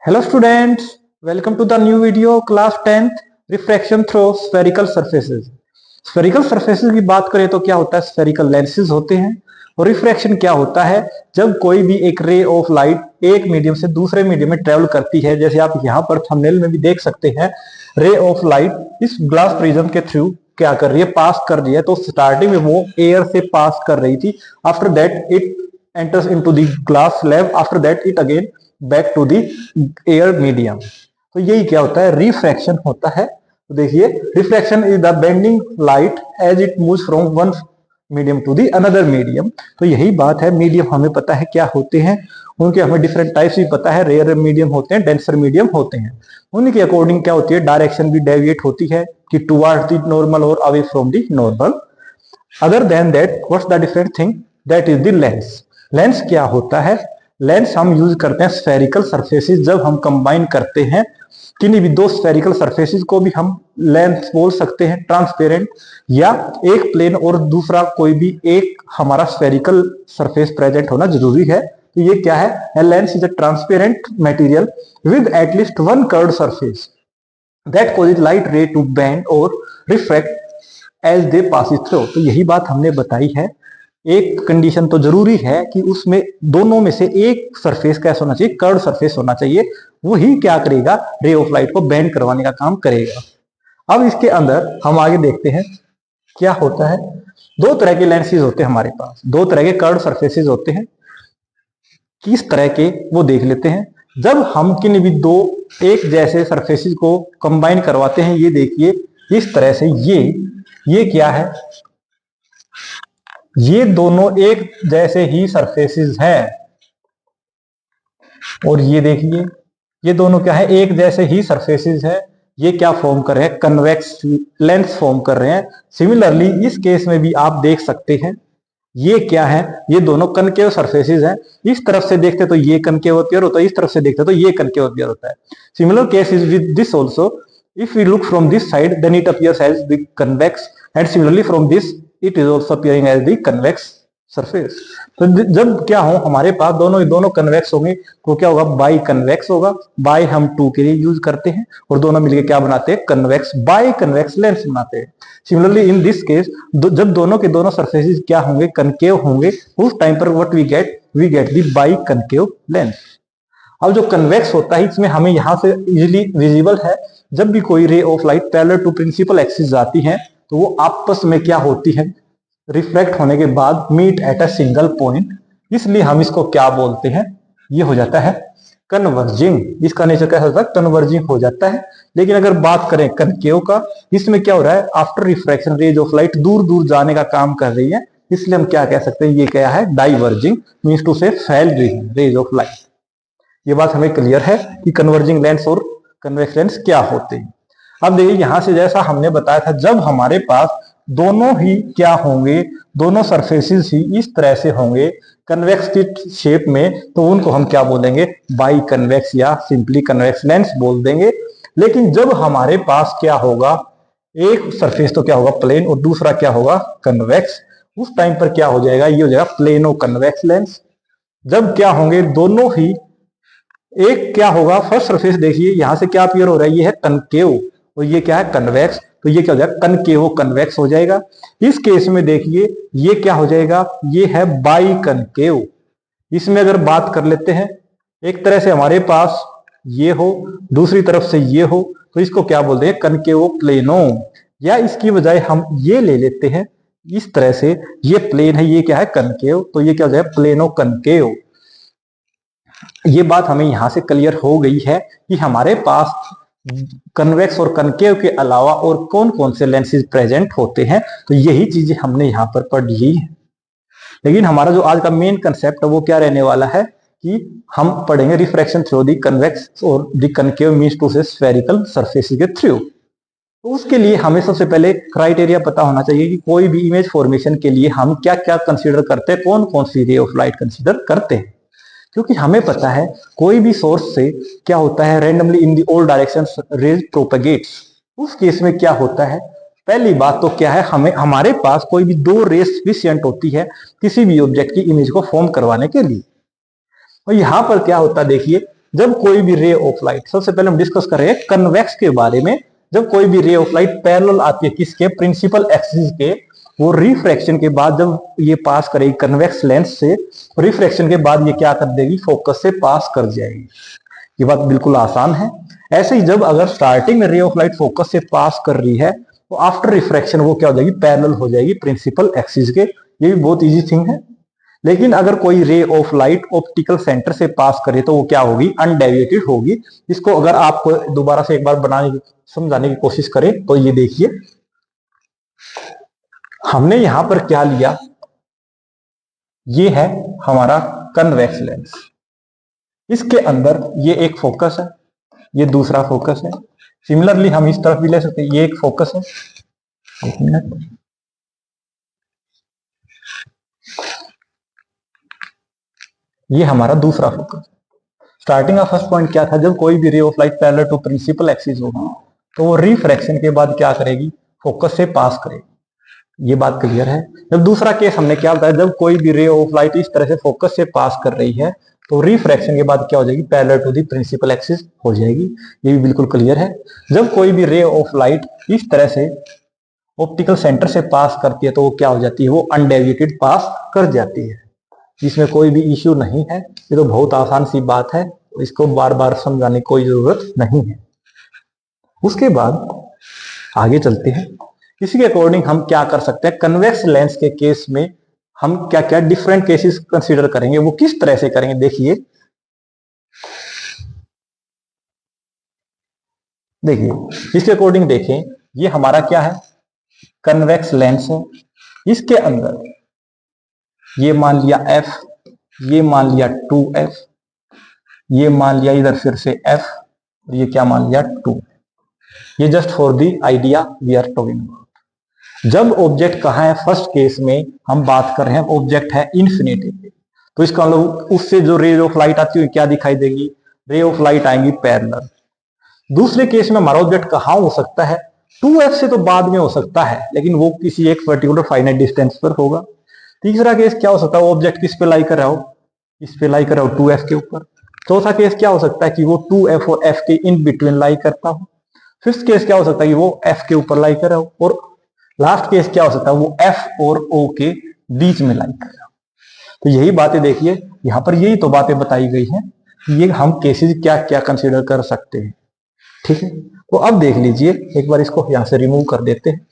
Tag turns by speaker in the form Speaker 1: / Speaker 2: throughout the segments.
Speaker 1: Hello students, welcome to the new video class 10th refraction through spherical surfaces। spherical surfaces की बात करें तो क्या होता है, spherical lenses होते हैं। और रिफ्रैक्शन क्या होता है, जब कोई भी एक रे ऑफ लाइट एक मीडियम से दूसरे मीडियम में ट्रेवल करती है। जैसे आप यहाँ पर थंबनेल में भी देख सकते हैं, रे ऑफ लाइट इस ग्लास प्रिज्म के थ्रू क्या कर रही है, पास कर रही है। तो स्टार्टिंग में वो एयर से पास कर रही थी, after that it enters into the glass slab, after that it again back to the air medium। तो यही क्या होता है, रिफ्रैक्शन होता है। तो देखिए, refraction is the bending light as it moves from one medium to the another medium. तो यही बात है, मीडियम हमें पता है क्या होते हैं, उनके हमें डिफरेंट टाइप्स भी पता है। रेयर मीडियम होते हैं, डेंसर मीडियम होते हैं। उनके अकॉर्डिंग क्या होती है, डायरेक्शन भी डेविएट होती है कि टुवर्ड्स द नॉर्मल और away from the normal. Other than that what's the different thing, that is the lens. Lens क्या होता है, लेंस हम यूज करते हैं स्फेरिकल सरफेसेस जब हम कंबाइन करते हैं किन्हीं भी दो स्फेरिकल सरफेसेस को भी हम लेंस बोल सकते हैं, ट्रांसपेरेंट या एक प्लेन और दूसरा कोई भी एक हमारा स्फेरिकल सरफेस प्रेजेंट होना जरूरी है। तो ये क्या है, a lens is a transparent material with at least one curved surface that causes light ray to bend और refract as they pass through. तो यही बात हमने बताई है। एक कंडीशन तो जरूरी है कि उसमें दोनों में से एक सरफेस कैसा होना चाहिए, कर्व सरफेस होना चाहिए। वही क्या करेगा, रे ऑफ लाइट को बेंड करवाने का काम करेगा। अब इसके अंदर हम आगे देखते हैं क्या होता है। दो तरह के लेंसेज होते हैं हमारे पास, दो तरह के कर्व सरफेसेस होते हैं। किस तरह के वो देख लेते हैं। जब हम किन भी दो एक जैसे सरफेसेस को कंबाइन करवाते हैं, ये देखिए इस तरह से, ये क्या है, ये दोनों एक जैसे ही सरफेसेस हैं। और ये देखिए, ये दोनों क्या है, एक जैसे ही सरफेसेस है। ये क्या फॉर्म कर रहे हैं, कन्वेक्स लेंस फॉर्म कर रहे हैं। सिमिलरली इस केस में भी आप देख सकते हैं, ये क्या है, ये दोनों कनकेव सरफेसेस हैं। इस तरफ से देखते तो ये कनकेव अपीयर होता है, इस तरफ से देखते तो ये कनकेव अपीयर होता है। Similar case is with this also, if we look from this side then it appears as the convex and similarly from this it is also appearing as the convex surface. तो जब क्या हो, हमारे पास दोनों convex होंगे तो क्या होगा, बाई कन्वेक्स होगा। बाई हम टू के लिए यूज करते हैं और दोनों मिलकर क्या बनाते हैं, कन्वेक्स बाई कन्वेक्स लेंस बनाते हैं। सिमिलरली इन दिस केस जब दोनों के दोनों सरफेसेस क्या होंगे, कनकेव होंगे, उस टाइम पर what we get the by concave lens. अब जो कन्वेक्स होता है, इसमें हमें यहां से इजीली विजिबल है, जब भी कोई ray of light parallel to principal axis जाती है तो वो आपस में क्या होती है, रिफ्लेक्ट होने के बाद meet at a single point. इसलिए हम इसको क्या बोलते हैं, ये हो जाता है कन्वर्जिंग। इसका नेचर कैसा होता है, कन्वर्जिंग हो जाता है। लेकिन अगर बात करें कनकेव का, इसमें क्या हो रहा है, after refraction rays of light दूर दूर जाने का काम कर रही है। इसलिए हम क्या कह सकते हैं, ये क्या है, डाइवर्जिंग, मीन्स टू से फैल रही है रेज ऑफ लाइट। ये बात हमें क्लियर है कि कन्वर्जिंग लेंस और कन्वेक्स लेंस क्या होते हैं। अब देखिए, यहां से जैसा हमने बताया था, जब हमारे पास दोनों ही क्या होंगे, दोनों सरफेसेस ही इस तरह से होंगे कन्वेक्स की शेप में, तो उनको हम क्या बोलेंगे, बाई कन्वेक्स या सिंपली कन्वेक्स लेंस बोल देंगे। लेकिन जब हमारे पास क्या होगा, एक सरफेस तो क्या होगा प्लेन और दूसरा क्या होगा कन्वेक्स, उस टाइम पर क्या हो जाएगा, ये हो जाएगा प्लेनो कन्वेक्स लेंस। जब क्या होंगे दोनों ही, एक क्या होगा, फर्स्ट सरफेस देखिए यहां से क्या अपीयर हो रहा है, ये है कनकेव और ये क्या है कन्वेक्स, तो ये क्या हो जाएगा, कनकेव कन्वेक्स हो जाएगा। इस केस में देखिए ये क्या हो जाएगा, ये है बाई कनकेव। इसमें अगर बात कर लेते हैं, एक तरह से हमारे पास ये हो, दूसरी तरफ से ये हो, तो इसको क्या बोलते हैं, कनकेव प्लेनो। या इसकी बजाय हम ये ले लेते हैं, इस तरह से ये प्लेन है, ये क्या है कनकेव, तो ये क्या हो जाएगा प्लेनो कनकेव। ये बात हमें यहां से क्लियर हो गई है कि हमारे पास कन्वेक्स और कनकेव के अलावा और कौन कौन से लेंसेज प्रेजेंट होते हैं। तो यही चीजें हमने यहाँ पर पढ़ ली है। लेकिन हमारा जो आज का मेन कंसेप्ट है वो क्या रहने वाला है कि हम पढ़ेंगे रिफ्रैक्शन थ्रू दी कन्वेक्स और दी कनकेव मींस टू से स्फेरिकल सरफेसेस के थ्रू। तो उसके लिए हमें सबसे पहले क्राइटेरिया पता होना चाहिए कि कोई भी इमेज फॉर्मेशन के लिए हम क्या क्या कंसीडर करते हैं, कौन कौन सी रे ऑफ लाइट कंसीडर करते हैं। क्योंकि हमें पता है कोई भी सोर्स से क्या होता है, randomly in the all directions rays propagates. उस केस में क्या होता है, पहली बात तो क्या है, हमारे पास कोई भी दो रेस सफिशिएंट होती है किसी भी ऑब्जेक्ट की इमेज को फॉर्म करवाने के लिए। और यहां पर क्या होता है देखिए, जब कोई भी रे ऑफ लाइट, सबसे पहले हम डिस्कस कर रहे हैं कन्वेक्स के बारे में। जब कोई भी रे ऑफ लाइट पैरेलल आती है किसके, प्रिंसिपल एक्सिस के, वो रिफ्रैक्शन के बाद जब ये पास करेगी कन्वेक्स लेंस से, रिफ्रैक्शन के बाद ये क्या कर देगी, फोकस से पास कर जाएगी। ये बात बिल्कुल आसान है। ऐसे ही जब अगर स्टार्टिंग में रे ऑफ लाइट फोकस से पास कर रही है तो आफ्टर रिफ्रैक्शन वो क्या हो जाएगी, पैरेलल हो जाएगी प्रिंसिपल एक्सिस के। ये भी बहुत इजी थिंग है। लेकिन अगर कोई ray of light optical centre से पास करे तो वो क्या होगी, अनडेविएटेड होगी। इसको अगर आप दोबारा से एक बार बनाने की समझाने की कोशिश करें तो ये देखिए, हमने यहां पर क्या लिया, ये है हमारा कन्वेक्स लेंस। इसके अंदर ये एक फोकस है, ये दूसरा फोकस है। सिमिलरली हम इस तरफ भी ले सकते हैं, ये एक फोकस है। एक मिनट, ये हमारा दूसरा फोकस। स्टार्टिंग का फर्स्ट पॉइंट क्या था, जब कोई भी ray of light parallel to principal axis होगी तो वो रिफ्रैक्शन के बाद क्या करेगी, फोकस से पास करेगी। ये बात क्लियर है। जब दूसरा केस हमने क्या बताया, जब कोई भी रे ऑफ लाइट इस तरह से फोकस से पास कर रही है तो रिफ्रैक्शन के बाद क्या हो जाएगी, parallel to the principal axis हो जाएगी। ये भी बिल्कुल क्लियर है। जब कोई भी रे ऑफ लाइट इस तरह से ऑप्टिकल सेंटर से पास करती है तो वो क्या हो जाती है, वो अनडेविएटेड पास कर जाती है। इसमें कोई भी इश्यू नहीं है। ये तो बहुत आसान सी बात है, इसको बार बार समझाने की कोई जरूरत नहीं है। उसके बाद आगे चलते हैं। इसी के अकॉर्डिंग हम क्या कर सकते हैं, कन्वेक्स लेंस के केस में हम क्या क्या डिफरेंट केसेस कंसीडर करेंगे, वो किस तरह से करेंगे देखिए। इसके अकॉर्डिंग देखें, ये हमारा क्या है, कन्वेक्स लेंस है। इसके अंदर ये मान लिया f, ये मान लिया 2f, ये मान लिया इधर फिर से f, और ये क्या मान लिया 2। ये just for the idea we are talking about. जब ऑब्जेक्ट कहाँ है, फर्स्ट केस में हम बात कर रहे हैं ऑब्जेक्ट है इन्फिनिटी पे, तो इसका मतलब उससे जो रे ऑफ लाइट आती है क्या दिखाई देगी, रे ऑफ लाइट आएंगी पैरेलल। दूसरे केस में हमारा ऑब्जेक्ट कहाँ हो सकता है, 2f से तो बाद में हो सकता है, लेकिन वो किसी एक पर्टिकुलर फाइनाइट डिस्टेंस पर होगा। तीसरा केस क्या हो सकता है, वो ऑब्जेक्ट किस पे लाई कर रहा हो, इस पे लाई कर रहा हो 2f के ऊपर। चौथा केस क्या हो सकता है कि वो 2f और f के इन बिटवीन लाई करता हो। फिफ्थ केस क्या हो सकता है कि वो f के ऊपर लाई कर रहा हो। और लास्ट केस क्या हो सकता है, वो f और o के बीच में लाई कर रहा हो। तो यही बातें देखिए, यहाँ पर यही तो बातें बताई गई हैं कि ये हम केसेस क्या क्या कंसिडर कर सकते हैं। ठीक है, तो अब देख लीजिए, एक बार इसको यहां से रिमूव कर देते हैं।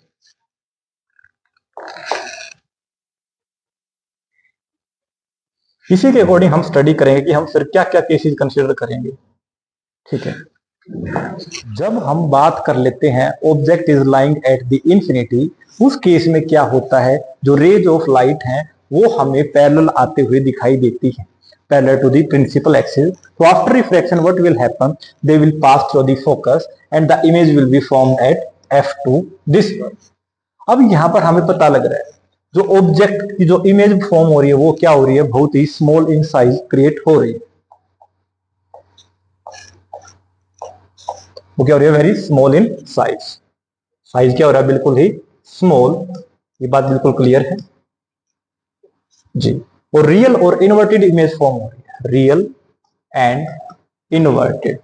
Speaker 1: इसी के अकॉर्डिंग हम स्टडी करेंगे कि हम फिर क्या क्या केसेस कंसिडर करेंगे। ठीक है, जब हम बात कर लेते हैं object is lying at the infinity, उस केस में क्या होता है, जो रेज ऑफ लाइट हैं वो हमें पैरेलल आते हुए दिखाई देती है, parallel to the principal axis. So after refraction, what will happen? They will pass through the focus and the image will be formed at f2 this one. अब यहां पर हमें पता लग रहा है जो ऑब्जेक्ट की जो इमेज फॉर्म हो रही है वो क्या हो रही है, बहुत ही स्मॉल इन साइज क्रिएट हो रही है। वो क्या हो रही है, very small in size. Size क्या हो रहा है, बिल्कुल ही स्मॉल। ये बात बिल्कुल क्लियर है जी। और रियल और इन्वर्टेड इमेज फॉर्म हो रही है, रियल एंड इन्वर्टेड।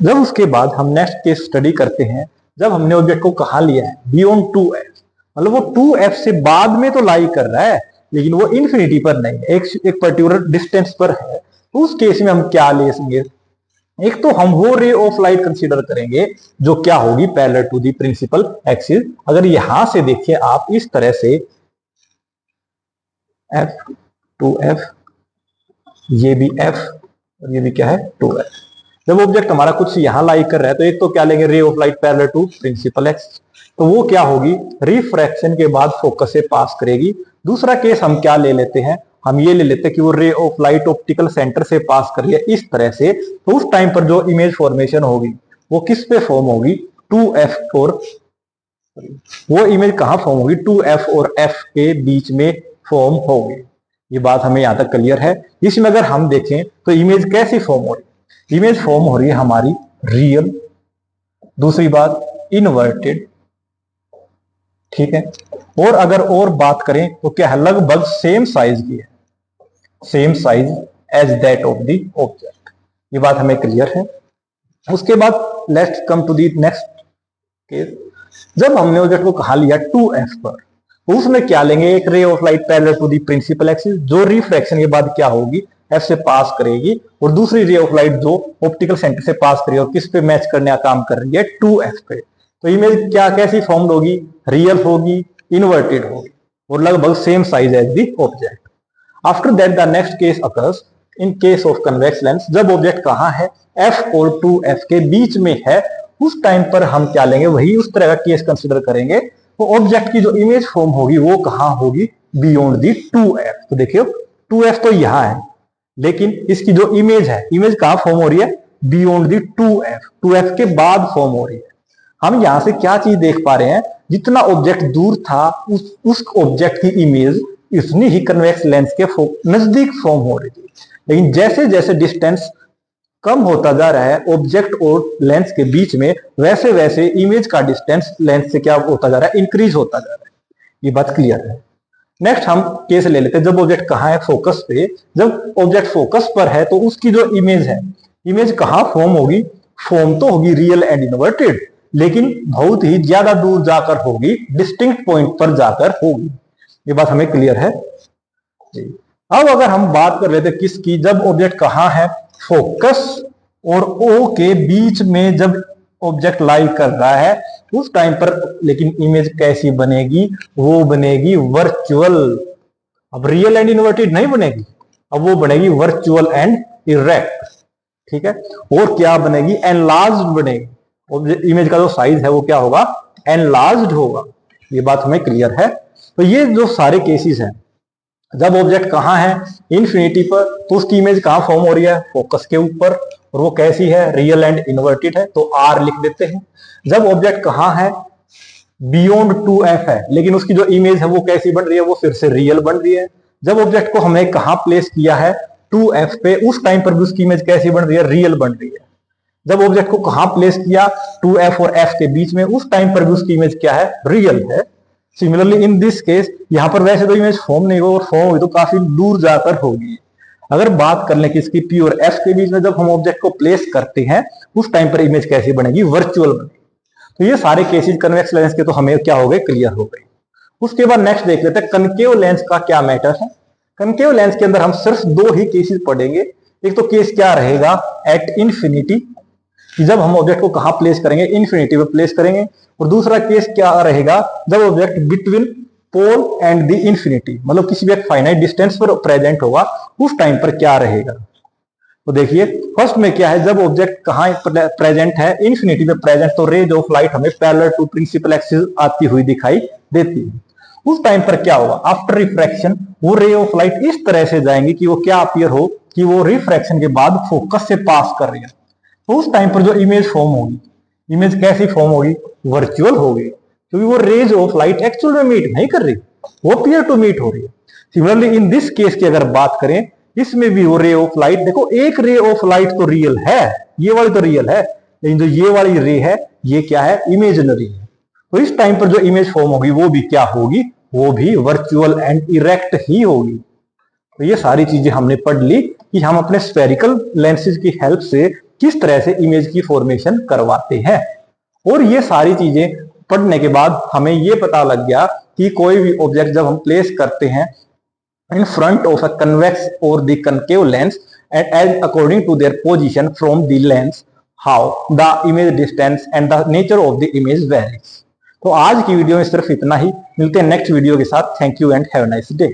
Speaker 1: जब उसके बाद हम नेक्स्ट केस स्टडी करते हैं, जब हमने ऑब्जेक्ट को कहा लिया है बियॉन्ड 2f, मतलब वो 2f से बाद में तो लाई कर रहा है लेकिन वो इन्फिनिटी पर नहीं, एक पर्टिकुलर डिस्टेंस पर है। तो उस केस में हम क्या ले सकेंगे, एक तो हम वो रे ऑफ लाइट कंसीडर करेंगे जो क्या होगी, parallel to the principal axis. अगर यहां से देखिए आप इस तरह से f 2f, ये भी f और ये भी क्या है 2f। जब ऑब्जेक्ट हमारा कुछ यहां लाई कर रहा है तो एक तो क्या लेंगे, ray of light parallel to principal axis, तो वो क्या होगी, रिफ्रैक्शन के बाद फोकस से पास करेगी। दूसरा केस हम क्या ले लेते हैं, हम ये ले लेते हैं कि वो रे ऑफ लाइट ऑप्टिकल सेंटर से पास कर लिया इस तरह से, तो उस टाइम पर जो इमेज फॉर्मेशन होगी वो किस पे फॉर्म होगी, 2f और वो इमेज कहां फॉर्म होगी, 2f और f के बीच में फॉर्म होगी। ये बात हमें यहां तक क्लियर है। इसमें अगर हम देखें तो इमेज कैसी फॉर्म हो रही है, इमेज फॉर्म हो रही है हमारी रियल, दूसरी बात इन्वर्टेड। ठीक है, और अगर और बात करें तो क्या है, लगभग सेम साइज की है, same size as that of the object. ये बात हमें क्लियर है। उसके बाद let's come to the next case. जब हमने ऑब्जेक्ट को कहा लिया 2f पर, तो उसमें क्या लेंगे, एक ray of light parallel to the principal axis जो रिफ्रैक्शन के बाद क्या होगी, f से पास करेगी, और दूसरी रे ऑफ लाइट जो ऑप्टिकल सेंटर से पास करेगी और किस पे मैच करने का काम कर रही है, 2f पे। तो इमेज क्या कैसी फॉर्म्ड होगी, रियल होगी, इन्वर्टेड होगी, और लगभग same size as the object. After that the next case occurs in case of convex lens. जब ऑब्जेक्ट कहाँ है, f और 2f के बीच में है, उस टाइम पर हम क्या लेंगे, वही उस तरह का केस कंसिडर करेंगे। तो ऑब्जेक्ट की जो इमेज फॉर्म होगी वो कहाँ होगी, बियॉन्ड दी 2f। तो देखियो 2f तो यहां है, लेकिन इसकी जो इमेज है, इमेज कहां फॉर्म हो रही है, बियॉन्ड दी 2f, 2f के बाद फॉर्म हो रही है। हम यहां से क्या चीज देख पा रहे हैं, जितना ऑब्जेक्ट दूर था उस ऑब्जेक्ट की इमेज इतनी ही कन्वेक्स लेंस के नजदीक फॉर्म हो रही थी। लेकिन जैसे जैसे डिस्टेंस कम होता जा रहा है ऑब्जेक्ट और लेंस के बीच में, वैसे वैसे इमेज का डिस्टेंस लेंस से क्या होता जा रहा है, इंक्रीज होता जा रहा है। ये बात क्लियर है। नेक्स्ट हम केस ले लेते हैं, जब ऑब्जेक्ट कहाँ है, फोकस पे। जब ऑब्जेक्ट फोकस पर है तो उसकी जो इमेज है, इमेज कहाँ फॉर्म होगी, फॉर्म तो होगी रियल एंड इन्वर्टेड, लेकिन बहुत ही ज्यादा दूर जाकर होगी, डिस्टिंक्ट पॉइंट पर जाकर होगी। ये बात हमें क्लियर है जी। अब अगर हम बात कर लेते किसकी, जब ऑब्जेक्ट कहाँ है, फोकस और ओ के बीच में जब ऑब्जेक्ट लाई कर रहा है, उस टाइम पर लेकिन इमेज कैसी बनेगी, वो बनेगी वर्चुअल। अब रियल एंड इन्वर्टेड नहीं बनेगी, अब वो बनेगी वर्चुअल एंड इरेक्ट। ठीक है, और क्या बनेगी, एनलार्ज्ड बनेगी। इमेज का जो साइज है वो क्या होगा, एनलार्ज्ड होगा। ये बात हमें क्लियर है। तो ये जो सारे केसेस हैं, जब ऑब्जेक्ट कहाँ है, इन्फिनिटी पर, तो उसकी इमेज कहाँ फॉर्म हो रही है, फोकस के ऊपर, और वो कैसी है, रियल एंड इन्वर्टेड है, तो R लिख देते हैं। जब ऑब्जेक्ट कहाँ है, बियॉन्ड 2f है, लेकिन उसकी जो इमेज है वो कैसी बन रही है, वो फिर से रियल बन रही है। जब ऑब्जेक्ट को हमने कहाँ प्लेस किया है, 2f पे, उस टाइम पर भी उसकी इमेज कैसी बन रही है, रियल बन रही है। जब ऑब्जेक्ट को कहाँ प्लेस किया, 2f और f के बीच में, उस टाइम पर भी उसकी इमेज क्या है, रियल है। सिमिलरली इन दिस केस, यहां पर वैसे तो इमेज फॉर्म नहीं होगी, और फॉर्म हुई तो काफी दूर जाकर होगी। अगर बात कर लें कि इसकी P और F के बीच में जब हम ऑब्जेक्ट को प्लेस करते हैं, उस टाइम पर इमेज कैसी बनेगी, वर्चुअल बनेगी। तो ये सारे केसेस कन्वेक्स लेंस के तो हमें क्या हो गए, क्लियर हो गए। उसके बाद नेक्स्ट देख लेते हैं कनकेव लेंस का क्या मैटर है। कनकेव लेंस के अंदर हम सिर्फ दो ही केसेस पढ़ेंगे। एक तो केस क्या रहेगा, एट इन्फिनिटी, जब हम ऑब्जेक्ट को कहां प्लेस करेंगे, इन्फिनिटी पे प्लेस करेंगे। और दूसरा केस क्या रहेगा, जब object between pole and the infinity, मतलब किसी भी एक फाइनाइट डिस्टेंस पर प्रेजेंट होगा, उस टाइम पर क्या रहेगा। तो देखिए फर्स्ट में क्या है, जब ऑब्जेक्ट कहां प्रेजेंट है, इन्फिनिटी में प्रेजेंट, तो रेज ऑफ लाइट हमें पैरेलल टू प्रिंसिपल एक्सिस आती हुई दिखाई देती है। उस टाइम पर क्या होगा, आफ्टर रिफ्रैक्शन वो रे ऑफ लाइट इस तरह से जाएंगी कि वो क्या अपीयर हो, कि वो रिफ्रैक्शन के बाद फोकस से पास कर रही है। तो उस टाइम पर जो इमेज फॉर्म होगी, इमेज कैसी फॉर्म होगी, वर्चुअल होगी, क्योंकि वो रेज ऑफ लाइट एक्चुअल में मीट नहीं कर रही, वो पीयर टू मीट हो रही है। सिमिलरली इन दिस केस की अगर बात करें, इसमें भी वो रे ऑफ लाइट, देखो एक रे ऑफ लाइट तो रियल है, ये वाली तो रियल है, लेकिन जो ये वाली रे है, ये क्या है, इमेजिनरी है। तो इस टाइम पर जो इमेज फॉर्म होगी वो भी क्या होगी, वो भी वर्चुअल एंड इरेक्ट ही होगी। तो ये सारी चीजें हमने पढ़ ली कि हम अपने स्फेरिकल लेंसेज की हेल्प से किस तरह से इमेज की फॉर्मेशन करवाते हैं। और ये सारी चीजें पढ़ने के बाद हमें ये पता लग गया कि कोई भी ऑब्जेक्ट जब हम प्लेस करते हैं in front of a convex or the concave lens, and as according to their position from the lens, how the image distance and the nature of the image varies. तो आज की video में सिर्फ इतना ही, मिलते हैं नेक्स्ट वीडियो के साथ। Thank you and have a nice day.